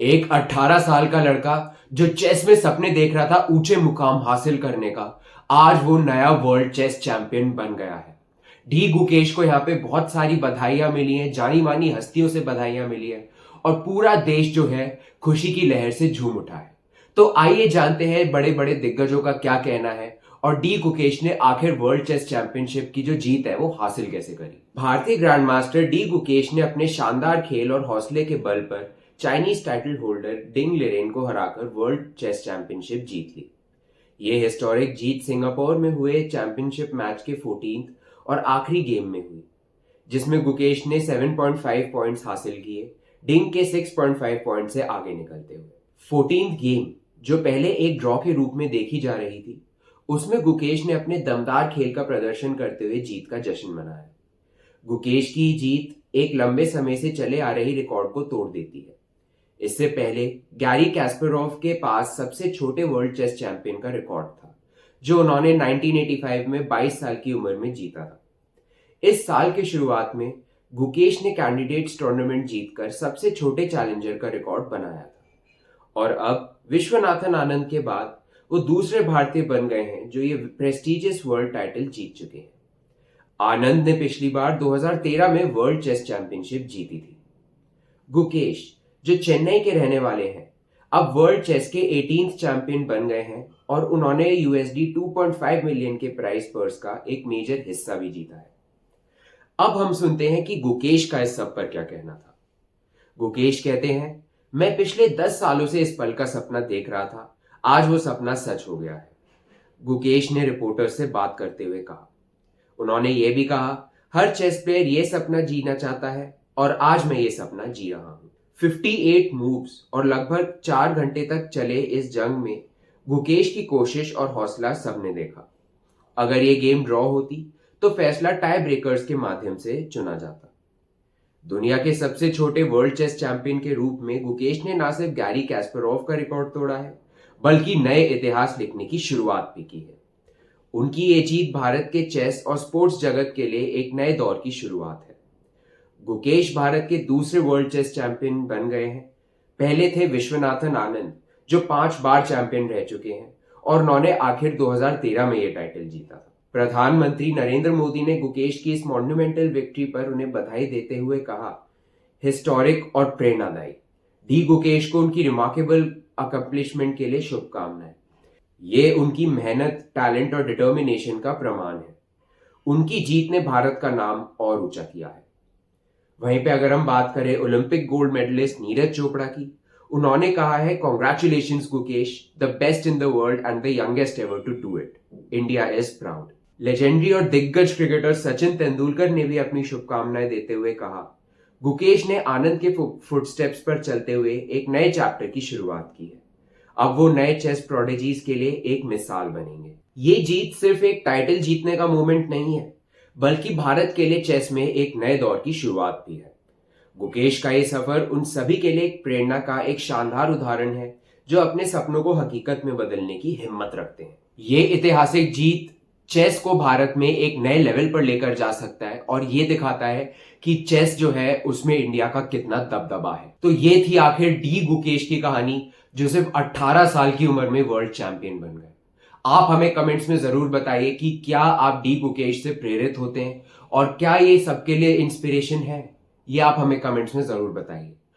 एक 18 साल का लड़का जो चेस में सपने देख रहा था ऊंचे मुकाम हासिल करने का, आज वो नया वर्ल्ड चेस चैंपियन बन गया है। डी गुकेश को यहाँ पे बहुत सारी बधाइयां मिली हैं, जानी मानी हस्तियों से बधाइयां मिली है और पूरा देश जो है खुशी की लहर से झूम उठा है। तो आइए जानते हैं बड़े बड़े दिग्गजों का क्या कहना है और डी गुकेश ने आखिर वर्ल्ड चेस चैंपियनशिप की जो जीत है वो हासिल कैसे करी। भारतीय ग्रैंड मास्टर डी गुकेश ने अपने शानदार खेल और हौसले के बल पर चाइनीज टाइटल होल्डर डिंग लिरेन को हराकर वर्ल्ड चेस चैंपियनशिप जीत ली। ये हिस्टोरिक जीत सिंगापुर में हुए चैंपियनशिप मैच के 14th और आखिरी गेम में हुई, जिसमें गुकेश ने 7.5 पॉइंट्स हासिल किए, डिंग के 6.5 पॉइंट से आगे निकलते हुए। 14th गेम, जो पहले एक ड्रॉ के रूप में देखी जा रही थी, उसमें गुकेश ने अपने दमदार खेल का प्रदर्शन करते हुए जीत का जश्न मनाया। गुकेश की जीत एक लंबे समय से चले आ रही रिकॉर्ड को तोड़ देती है। इससे पहले गैरी कैस्परोव के पास सबसे छोटे वर्ल्ड चेस चैंपियन का रिकॉर्ड था, जो उन्होंने 1985 में 22 साल की उम्र में जीता था। इस साल के शुरुआत में गुकेश ने कैंडिडेट्स टूर्नामेंट जीतकर सबसे छोटे चैलेंजर का रिकॉर्ड बनाया था और अब विश्वनाथन आनंद के बाद वो दूसरे भारतीय बन गए हैं जो ये प्रेस्टिजियस वर्ल्ड टाइटल जीत चुके हैं। आनंद ने पिछली बार 2013 में वर्ल्ड चेस चैंपियनशिप जीती थी। गुकेश, जो चेन्नई के रहने वाले हैं, अब वर्ल्ड चेस के 18th चैंपियन बन गए हैं और उन्होंने USD 2.5 मिलियन के प्राइस पर्स का एक मेजर हिस्सा भी जीता है। अब हम सुनते हैं कि गुकेश का इस सब पर क्या कहना था। गुकेश कहते हैं, मैं पिछले 10 सालों से इस पल का सपना देख रहा था, आज वो सपना सच हो गया है। गुकेश ने रिपोर्टर से बात करते हुए कहा। उन्होंने ये भी कहा, हर चेस प्लेयर ये सपना जीना चाहता है और आज मैं ये सपना जी रहा हूं। 58 मूव्स और लगभग 4 घंटे तक चले इस जंग में गुकेश की कोशिश और हौसला सबने देखा। अगर ये गेम ड्रॉ होती तो फैसला टाई ब्रेकर्स के माध्यम से चुना जाता। दुनिया के सबसे छोटे वर्ल्ड चेस चैंपियन के रूप में गुकेश ने न सिर्फ गैरी कैस्परोव का रिकॉर्ड तोड़ा है, बल्कि नए इतिहास लिखने की शुरुआत भी की है। उनकी ये जीत भारत के चेस और स्पोर्ट्स जगत के लिए एक नए दौर की शुरुआत है। गुकेश भारत के दूसरे वर्ल्ड चेस चैंपियन बन गए हैं। पहले थे विश्वनाथन आनंद, जो 5 बार चैंपियन रह चुके हैं और उन्होंने आखिर 2013 में यह टाइटल जीता था। प्रधानमंत्री नरेंद्र मोदी ने गुकेश की इस मॉन्यूमेंटल विक्ट्री पर उन्हें बधाई देते हुए कहा, हिस्टोरिक और प्रेरणादायी। डी गुकेश को उनकी रिमार्केबल अकम्प्लिशमेंट के लिए शुभकामनाएं। ये उनकी मेहनत, टैलेंट और डिटर्मिनेशन का प्रमाण है। उनकी जीत ने भारत का नाम और ऊंचा किया है। वहीं पे अगर हम बात करें Olympic gold medallist Neeraj Chopra की, उन्होंने कहा है, congratulations Gukesh, the best in the world and the youngest ever to do it. India is proud. Legendary और दिग्गज क्रिकेटर सचिन तेंदुलकर ने भी अपनी शुभकामनाएं देते हुए कहा, गुकेश ने आनंद के फुटस्टेप्स पर चलते हुए एक नए चैप्टर की शुरुआत की है। अब वो नए चेस प्रोडिजीज के लिए एक मिसाल बनेंगे। ये जीत सिर्फ एक टाइटल जीतने का मोमेंट नहीं है, बल्कि भारत के लिए चेस में एक नए दौर की शुरुआत भी है। गुकेश का ये सफर उन सभी के लिए एक प्रेरणा का एक शानदार उदाहरण है जो अपने सपनों को हकीकत में बदलने की हिम्मत रखते हैं। ये ऐतिहासिक जीत चेस को भारत में एक नए लेवल पर लेकर जा सकता है और ये दिखाता है कि चेस जो है उसमें इंडिया का कितना दबदबा है। तो ये थी आखिर डी गुकेश की कहानी, जो सिर्फ 18 साल की उम्र में वर्ल्ड चैंपियन बन गए। आप हमें कमेंट्स में जरूर बताइए कि क्या आप डी गुकेश से प्रेरित होते हैं और क्या ये सबके लिए इंस्पिरेशन है। ये आप हमें कमेंट्स में जरूर बताइए।